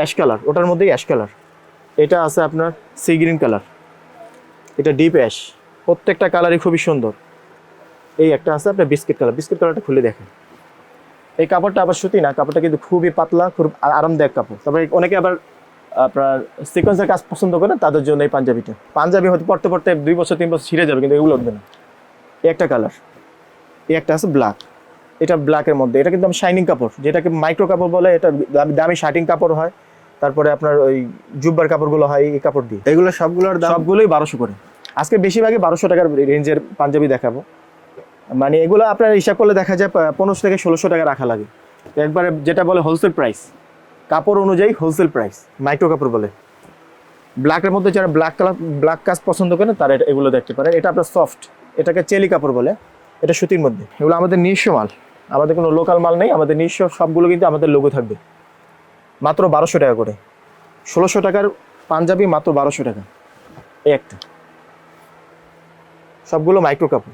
Ash colour, ওটার মধ্যেই ash colour. এটা আছে আপনার সি গ্রিন কালার, এটা ডিপ অ্যাশ। প্রত্যেকটা কালারই খুবই সুন্দর। এই একটা আছে আপনার বিস্কিট কালার, বিস্কিট কালারটা খুলে দেখেন। এই কাপড়টা আবার সুতি না, কাপড়টা কিন্তু খুবই পাতলা, খুব আরামদায়ক কাপড়। তারপরে অনেকে আবার আপনার সিকোয়েন্সের কাজ পছন্দ করে, তাদের জন্য এই পাঞ্জাবিটা। পাঞ্জাবি হয়তো পড়তে পড়তে 2 বছর 3 বছর ছিঁড়ে যাবে, কিন্তু এগুলো উঠবে না। এই একটা কালার, এই একটা আছে ব্ল্যাক, এটা ব্ল্যাকের মধ্যে। এটা কিন্তু শাইনিং কাপড়, যেটাকে মাইক্রো কাপড় বলে। এটা দামি শার্টিং কাপড় হয়। তারপরে আপনার ওই জুব্বার কাপড়গুলো হয় এই কাপড় দিয়ে। এগুলো সবগুলোর দাম? সবগুলোই 1200 করে। আজকে বেশিরভাগই 1200 টাকার রেঞ্জের পাঞ্জাবি দেখাবো। মানে এগুলো আপনার হিসাব করলে দেখা যায় 1500 থেকে 1600 টাকা রাখা লাগে একবারে, যেটা বলে হোলসেল প্রাইস, কাপড় অনুযায়ী হোলসেল প্রাইস, মাইক্রো কাপড় বলে। ব্ল্যাকের মধ্যে যারা ব্ল্যাক কাজ পছন্দ করেন তারা এগুলো দেখতে পারেন। এটা আপনার সফট, এটাকে চেলি কাপড় বলে, এটা সুতির মধ্যে। এগুলো আমাদের নিজস্ব মাল, আমাদের কোনো লোকাল মাল নেই, আমাদের নিজস্ব। সবগুলো কিন্তু আমাদের লোগো থাকবে। মাত্র 1200 টাকা করে। 1600 টাকার পাঞ্জাবি মাত্র 1200 টাকা। এই একটা, সবগুলো মাইক্রো কাপড়।